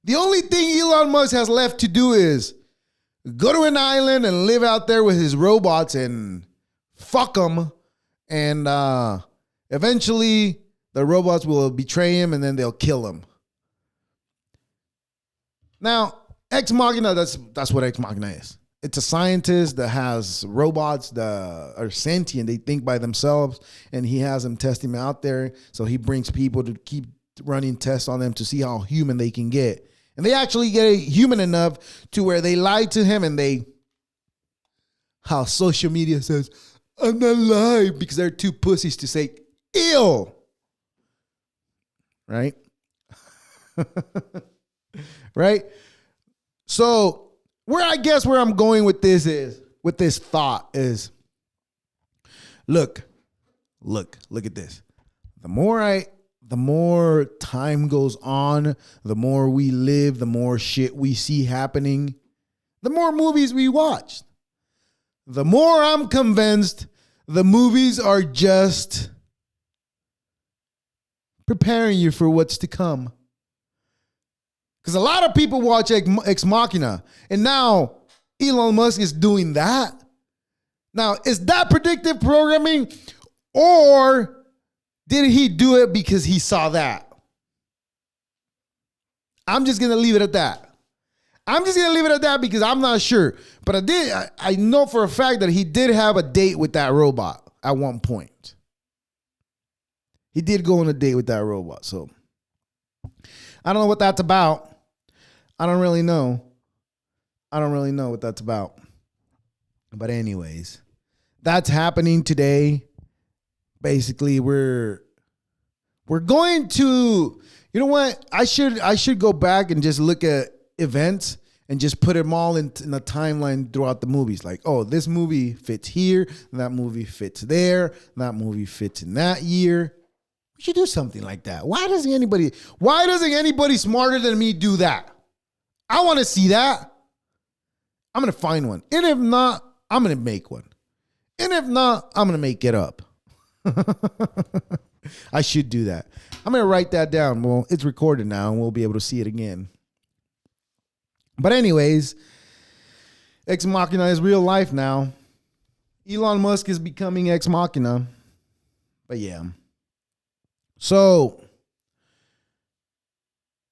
S3: The only thing Elon Musk has left to do is go to an island and live out there with his robots and fuck them, and eventually the robots will betray him and then they'll kill him. Now, Ex Machina, that's what Ex Machina is. It's a scientist that has robots that are sentient. They think by themselves, and he has them testing them out there. So he brings people to keep running tests on them to see how human they can get. And they actually get human enough to where they lie to him, and how social media says, I'm not lying, because they're too pussies to say, ew. Right? Right? So where I'm going with this thought is, look at this. The more the more time goes on, the more we live, the more shit we see happening, the more movies we watch. The more I'm convinced the movies are just preparing you for what's to come. Because a lot of people watch Ex Machina, and now Elon Musk is doing that. Now, is that predictive programming, or did he do it because he saw that? I'm just going to leave it at that. I'm just going to leave it at that because I'm not sure. But I know for a fact that he did have a date with that robot at one point. He did go on a date with that robot. So I don't know what that's about. I don't really know. I don't really know what that's about. But anyways, that's happening today. Basically, we're going to, you know what? I should go back and just look at events and just put them all in a timeline throughout the movies. Like, oh, this movie fits here, that movie fits there, that movie fits in that year. We should do something like that. Why doesn't anybody smarter than me do that? I want to see that. I'm going to find one. And if not, I'm going to make one. And if not, I'm going to make it up. I should do that. I'm going to write that down. Well, it's recorded now and we'll be able to see it again. But anyways, Ex Machina is real life now. Elon Musk is becoming Ex Machina. But yeah. So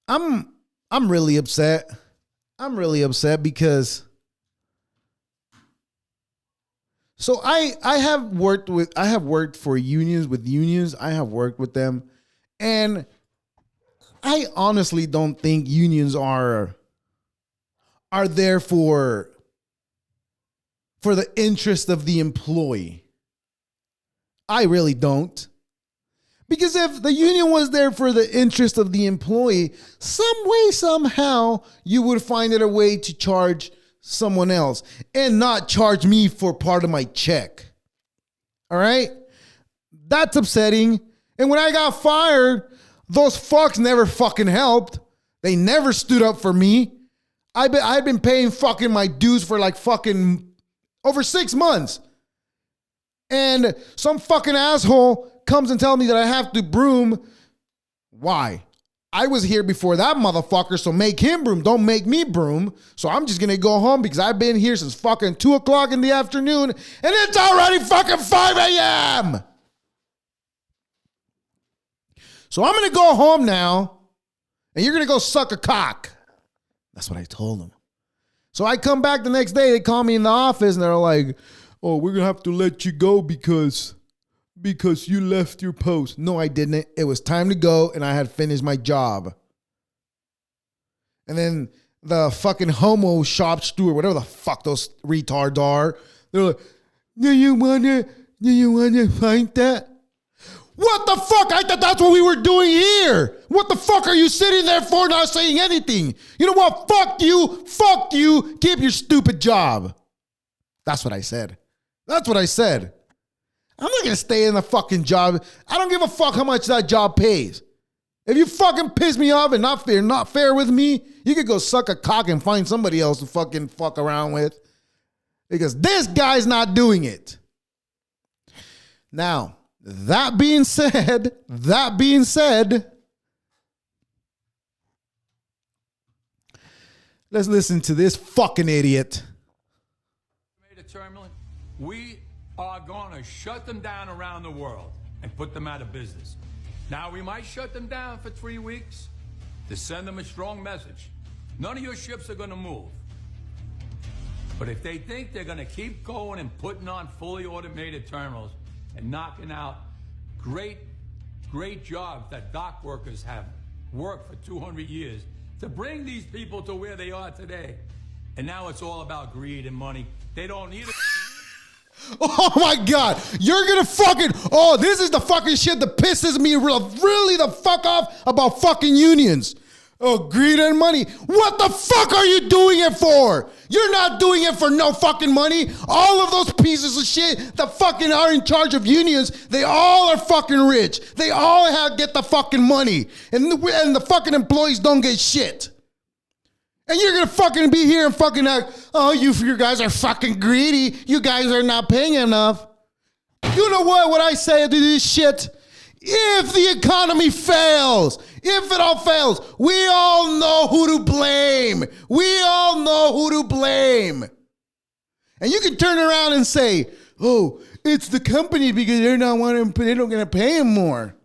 S3: I'm really upset. I'm really upset because so I have worked for unions. I have worked with them, and I honestly don't think unions are there for the interest of the employee. I really don't. Because if the union was there for the interest of the employee, some way, somehow, you would find it a way to charge someone else and not charge me for part of my check. All right? That's upsetting. And when I got fired, those fucks never fucking helped. They never stood up for me. I've been paying fucking my dues for like fucking over 6 months. And some fucking asshole comes and tells me that I have to broom. Why? I was here before that motherfucker, so make him broom. Don't make me broom. So I'm just going to go home because I've been here since fucking 2 o'clock in the afternoon and it's already fucking 5 a.m. So I'm going to go home now and you're going to go suck a cock. That's what I told him. So I come back the next day. They call me in the office and they're like, oh, we're going to have to let you go because you left your post. No, I didn't. It was time to go and I had finished my job. And then the fucking homo shop steward, whatever the fuck those retards are, they're like, do you wanna fight that? What the fuck? I thought that's what we were doing here. What the fuck are you sitting there for not saying anything? You know what? Fuck you. Keep your stupid job. That's what I said. That's what I said. I'm not going to stay in the fucking job. I don't give a fuck how much that job pays. If you fucking piss me off and not fair with me, you could go suck a cock and find somebody else to fucking fuck around with. Because this guy's not doing it. Now, that being said, let's listen to this fucking idiot.
S7: We are going to shut them down around the world and put them out of business. Now, we might shut them down for 3 weeks to send them a strong message. None of your ships are going to move. But if they think they're going to keep going and putting on fully automated terminals and knocking out great jobs that dock workers have worked for 200 years to bring these people to where they are today, and now it's all about greed and money. They don't need it.
S3: Oh my God, you're gonna fucking, oh, this is the fucking shit that pisses me really the fuck off about fucking unions. Oh, greed and money. What the fuck are you doing it for? You're not doing it for no fucking money. All of those pieces of shit that fucking are in charge of unions, they all are fucking rich. They all get the fucking money. And the fucking employees don't get shit. And you're gonna fucking be here and fucking act, oh, you guys are fucking greedy. You guys are not paying enough. You know what I say to this shit? If the economy fails, if it all fails, we all know who to blame. We all know who to blame. And you can turn around and say, oh, it's the company because they're not gonna pay him more.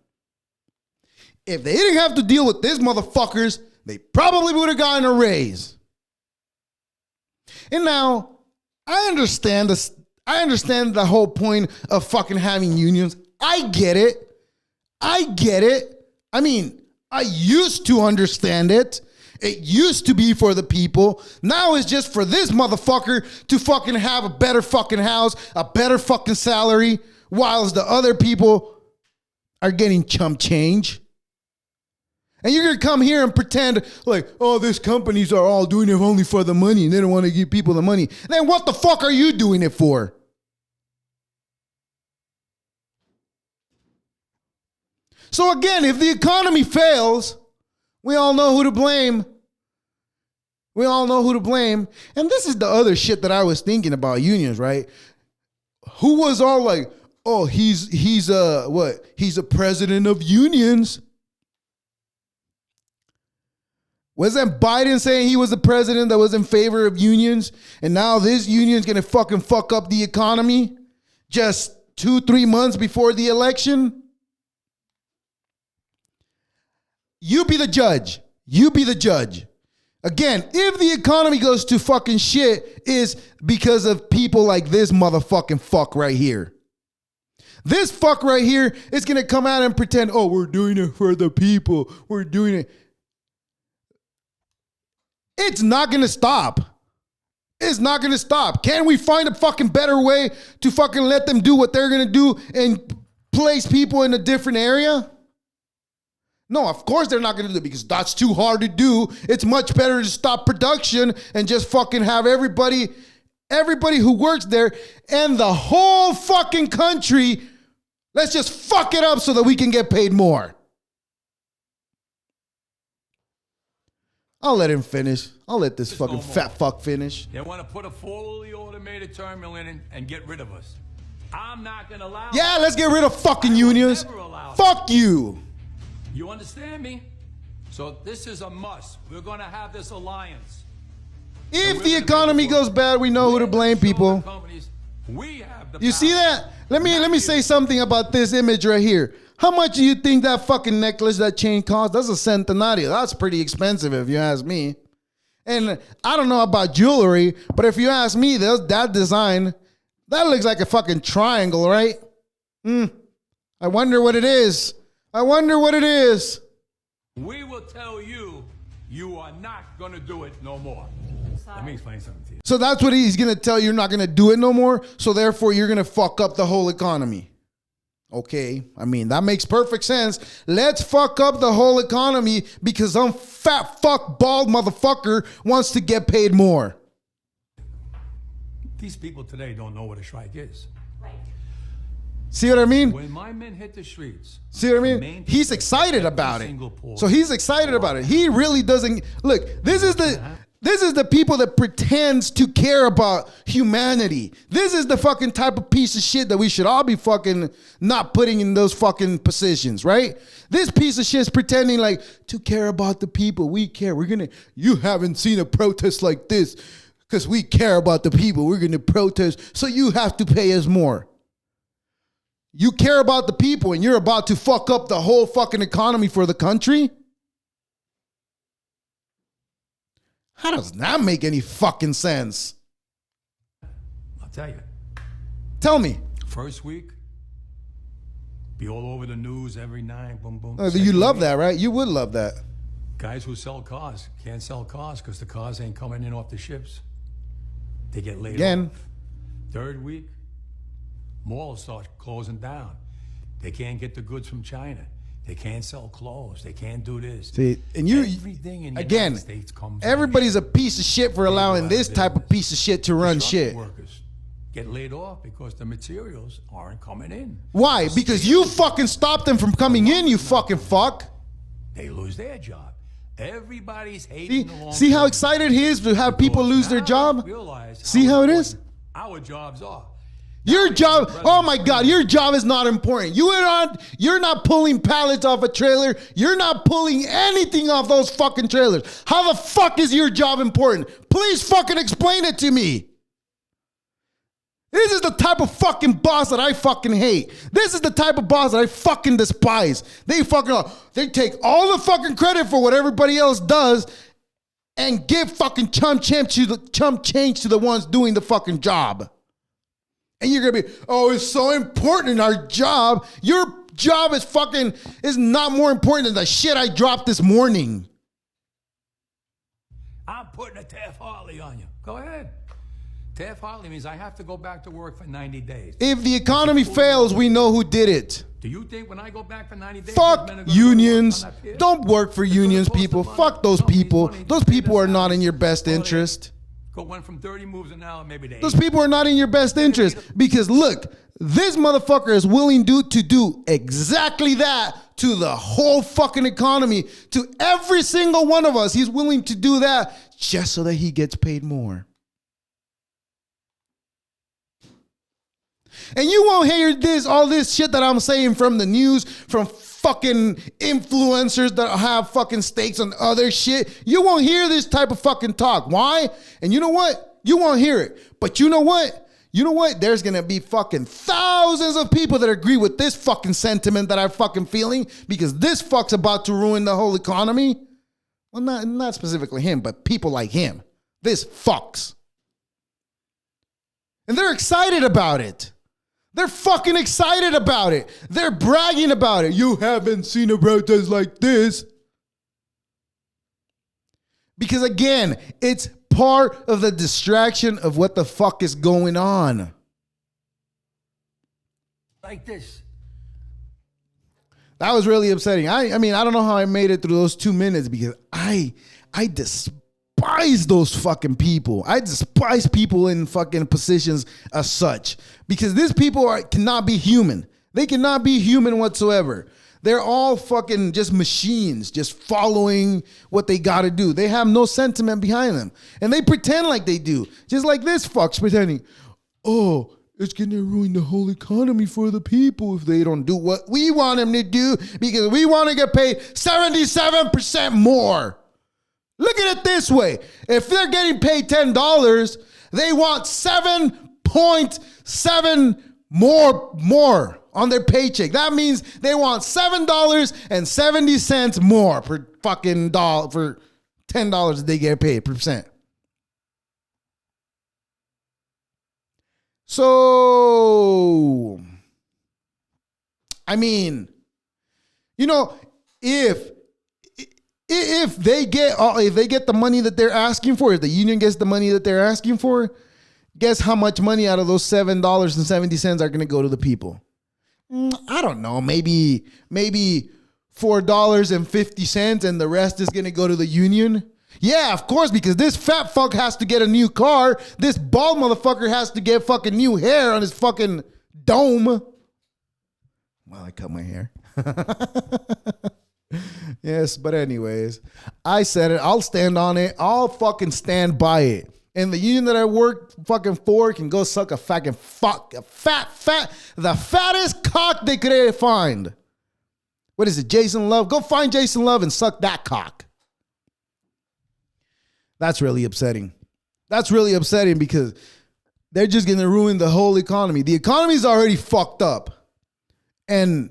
S3: If they didn't have to deal with these motherfuckers, they probably would have gotten a raise. And now, I understand this. I understand the whole point of fucking having unions. I get it. I mean, I used to understand it. It used to be for the people. Now it's just for this motherfucker to fucking have a better fucking house, a better fucking salary, whilst the other people are getting chump change. And you're going to come here and pretend like, oh, these companies are all doing it only for the money and they don't want to give people the money. Then what the fuck are you doing it for? So again, if the economy fails, we all know who to blame. We all know who to blame. And this is the other shit that I was thinking about unions, right? Who was all like, oh, he's a president of unions. Wasn't Biden saying he was the president that was in favor of unions? And now this union's gonna fucking fuck up the economy just 2-3 months before the election? You be the judge. You be the judge. Again, if the economy goes to fucking shit, is because of people like this motherfucking fuck right here. This fuck right here is going to come out and pretend, oh, we're doing it for the people. We're doing it. It's not going to stop. It's not going to stop. Can we find a fucking better way to fucking let them do what they're going to do and place people in a different area? No, of course they're not going to do it because that's too hard to do. It's much better to stop production and just fucking have everybody who works there and the whole fucking country, let's just fuck it up so that we can get paid more. I'll let him finish. I'll let this fucking fat fuck finish.
S7: They want to put a fully automated terminal in and get rid of us. I'm not going to allow
S3: Yeah, let's get rid of fucking unions. Fuck you.
S7: You understand me? So this is a must. We're going to have this alliance.
S3: If the economy goes bad, we know who to blame, people. You see that? Let me say something about this image right here. How much do you think that fucking necklace, that chain cost? That's a centenario. That's pretty expensive if you ask me. And I don't know about jewelry, but if you ask me, that design, that looks like a fucking triangle, right? I wonder what it is. I wonder what it is.
S7: We will tell you, you are not going to do it no more. Let me explain something to you.
S3: So that's what he's going to tell you, you're not going to do it no more. So therefore, you're going to fuck up the whole economy. Okay. I mean, that makes perfect sense. Let's fuck up the whole economy because some fat fuck bald motherfucker wants to get paid more.
S7: These people today don't know what a strike is.
S3: See what I mean?
S7: When my men hit the streets.
S3: See what I mean? He's excited about it. So he's excited about it. He really doesn't. Look, this is the people that pretends to care about humanity. This is the fucking type of piece of shit that we should all be fucking not putting in those fucking positions, right? This piece of shit is pretending like to care about the people. We care. You haven't seen a protest like this because we care about the people. We're going to protest. So you have to pay us more. You care about the people and you're about to fuck up the whole fucking economy for the country? How does that make any fucking sense?
S7: I'll tell you.
S3: Tell me.
S7: First week, be all over the news every night. Boom, boom.
S3: You love that, right? You would love that.
S7: Guys who sell cars can't sell cars because the cars ain't coming in off the ships. They get laid off. Third week, malls start closing down. They can't get the goods from China. They can't sell clothes. They can't do this.
S3: See, and you
S7: Everything in the
S3: again,
S7: United States comes from
S3: everybody's a
S7: shit.
S3: piece of shit for allowing
S7: out
S3: this
S7: of
S3: type of
S7: business.
S3: piece of shit to run
S7: Construction
S3: shit.
S7: Workers get laid off because the materials aren't coming in.
S3: Why? Because you fucking stopped them from coming in, you fucking fuck.
S7: They lose their job. Everybody's hating the long
S3: See how
S7: term
S3: excited he is to have people
S7: because
S3: lose their
S7: now
S3: job?
S7: they realize
S3: See how it is?
S7: important our jobs are.
S3: Your job, oh my God, your job is not important. You're not pulling pallets off a trailer. You're not pulling anything off those fucking trailers. How the fuck is your job important? Please fucking explain it to me. This is the type of fucking boss that I fucking hate. This is the type of boss that I fucking despise. They take all the fucking credit for what everybody else does and give fucking chump change to the ones doing the fucking job. And you're gonna be, oh, it's so important in our job. Your job is not more important than the shit I dropped this morning.
S7: I'm putting a Taft-Hartley on you. Go ahead. Taft-Hartley means I have to go back to work for 90 days.
S3: If the economy fails, we know who did it.
S7: Do you think when I go back for 90 days,
S3: Fuck
S7: those men are gonna
S3: unions.
S7: go on that pier?
S3: Don't work for
S7: They're gonna
S3: unions,
S7: cost
S3: people.
S7: the money.
S3: Fuck those
S7: Companies
S3: people.
S7: money to
S3: Those
S7: pay
S3: people
S7: their
S3: are not in
S7: salaries.
S3: your best
S7: Well, they
S3: interest.
S7: went from 30 moves an hour maybe to 80.
S3: Those people are not in your best interest because look, this motherfucker is willing to do exactly that to the whole fucking economy, to every single one of us. He's willing to do that just so that he gets paid more. And you won't hear all this shit that I'm saying from the news, from fucking influencers that have fucking stakes on other shit. You won't hear this type of fucking talk. Why? And you know what? You won't hear it. But you know what? You know what? There's going to be fucking thousands of people that agree with this fucking sentiment that I'm fucking feeling because this fuck's about to ruin the whole economy. Well, not specifically him, but people like him. This fucks. And they're excited about it. They're fucking excited about it. They're bragging about it. You haven't seen a protest like this. Because again, it's part of the distraction of what the fuck is going on.
S7: Like this.
S3: That was really upsetting. I mean, I don't know how I made it through those 2 minutes because I despise those fucking people. I despise people in fucking positions as such because these people cannot be human. They cannot be human whatsoever. They're all fucking just machines, just following what they got to do. They have no sentiment behind them. And they pretend like they do. Just like this fuck's pretending, oh, it's going to ruin the whole economy for the people if they don't do what we want them to do because we want to get paid 77% more. Look at it this way. If they're getting paid $10, they want 7.7 more on their paycheck. That means they want $7.70 more per fucking dollar for $10 that they get paid percent. So, I mean, you know, if they get the money that they're asking for, if the union gets the money that they're asking for, guess how much money out of those $7.70 are going to go to the people? I don't know, maybe $4.50 and the rest is going to go to the union. Yeah, of course, because this fat fuck has to get a new car. This bald motherfucker has to get fucking new hair on his fucking dome. Well, I cut my hair. Yes, but anyways, I said it. I'll stand on it. I'll fucking stand by it. And the union that I work fucking for can go suck the fattest cock they could ever find. What is it, Jason Love? Go find Jason Love and suck that cock. That's really upsetting. That's really upsetting because they're just going to ruin the whole economy. The economy's already fucked up. And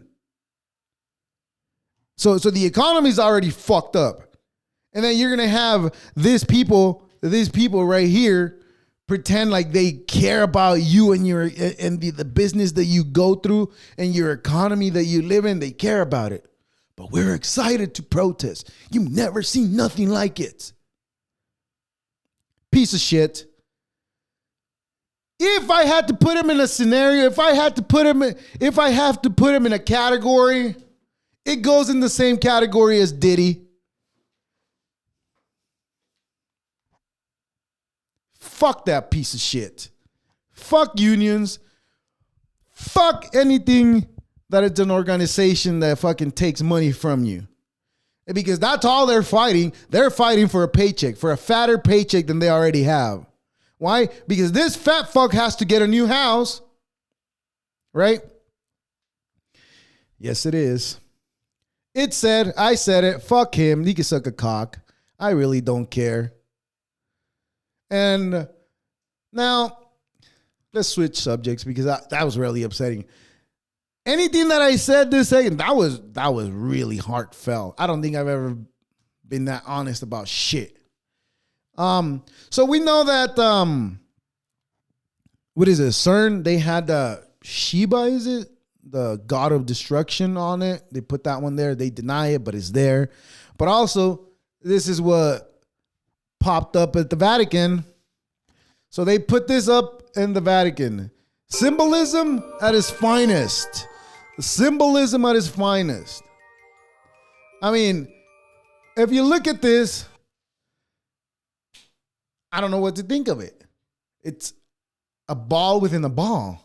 S3: so the economy's already fucked up. And then you're going to have these people right here pretend like they care about you and the business that you go through and your economy that you live in. They care about it. But we're excited to protest. You've never seen nothing like it. Piece of shit. If I had to put him in a scenario, if I have to put him in a category, It goes in the same category as Diddy. Fuck that piece of shit. Fuck unions. Fuck anything that it's an organization that fucking takes money from you. Because that's all they're fighting. They're fighting for a paycheck, for a fatter paycheck than they already have. Why? Because this fat fuck has to get a new house. Right? Yes, it is. It said, I said it, fuck him. He can suck a cock. I really don't care. And now, let's switch subjects because that was really upsetting. Anything that I said this second, that was really heartfelt. I don't think I've ever been that honest about shit. So we know that what is it? CERN, they had Sheba, is it? The god of destruction on it. They put that one there. They deny it, but it's there. But also, this is what popped up at the Vatican. So they put this up in the Vatican. Symbolism at its finest. Symbolism at its finest. I mean, if you look at this, I don't know what to think of it. It's a ball within a ball.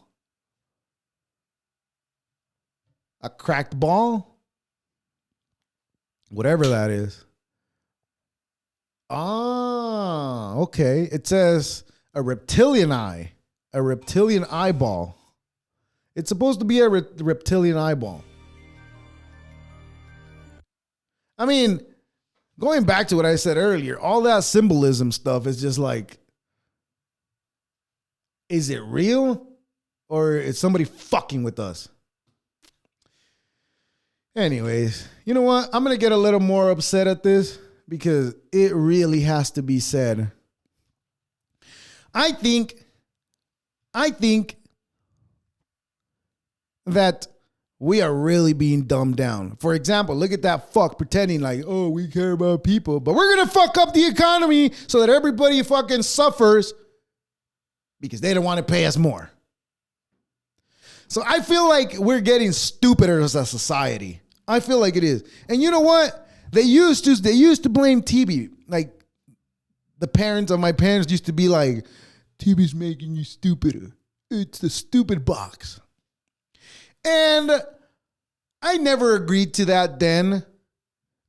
S3: A cracked ball? Whatever that is. Ah, okay. It says a reptilian eye. A reptilian eyeball. It's supposed to be a reptilian eyeball. I mean, going back to what I said earlier, all that symbolism stuff is just like, is it real? Or is somebody fucking with us? Anyways, you know what? I'm going to get a little more upset at this because it really has to be said. I think that we are really being dumbed down. For example, look at that fuck pretending like, oh, we care about people, but we're going to fuck up the economy so that everybody fucking suffers because they don't want to pay us more. So I feel like we're getting stupider as a society. I feel like it is. And you know what? They used to blame TV. Like the parents of my parents used to be like, TV's making you stupider. It's the stupid box. And I never agreed to that then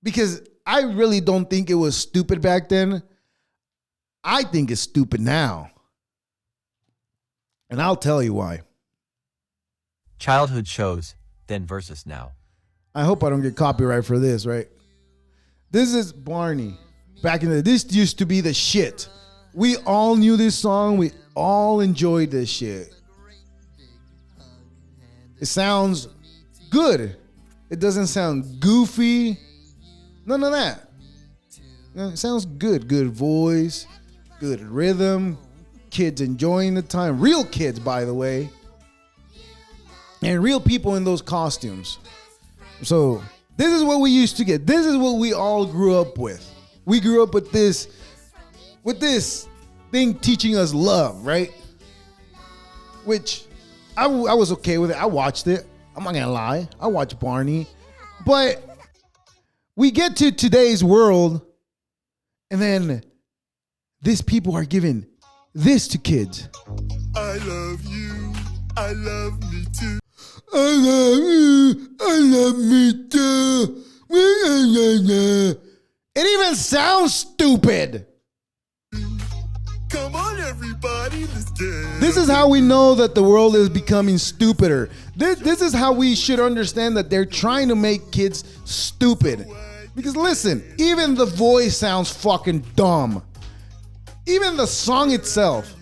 S3: because I really don't think it was stupid back then. I think it's stupid now. And I'll tell you why.
S8: Childhood shows, then versus now.
S3: I hope I don't get copyright for this, right? This is Barney. Back in this used to be the shit. We all knew this song. We all enjoyed this shit. It sounds good. It doesn't sound goofy. None of that. It sounds good. Good voice. Good rhythm. Kids enjoying the time. Real kids, by the way. And real people in those costumes. So this is what we used to get. This is what we all grew up with. We grew up with this thing teaching us love, right? Which I was okay with it. I watched it. I'm not gonna lie. I watched Barney. But we get to today's world, and then these people are giving this to kids.
S9: I love you. I love me too.
S3: I love you. I love me too. It even sounds stupid.
S9: Come on, everybody, let's dance.
S3: This is how we know that the world is becoming stupider. This is how we should understand that they're trying to make kids stupid. Because listen, even the voice sounds fucking dumb. Even the song itself.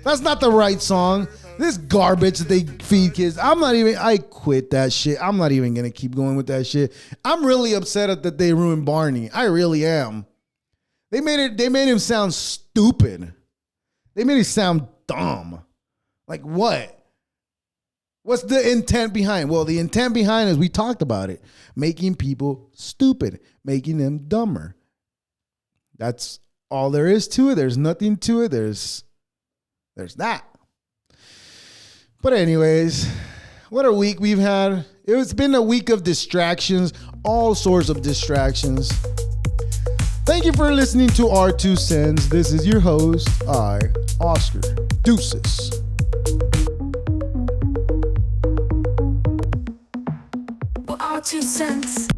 S3: That's not the right song. This garbage that they feed kids. I quit that shit. I'm not even going to keep going with that shit. I'm really upset that they ruined Barney. I really am. They made him sound stupid. They made it sound dumb. Like what? What's the intent behind? Well, the intent behind is we talked about it. Making people stupid. Making them dumber. That's all there is to it. There's nothing to it. There's that. But anyways, what a week we've had. It's been a week of distractions, all sorts of distractions. Thank you for listening to our 2 cents. This is your host, Oscar. Deuces.
S2: Our 2 cents.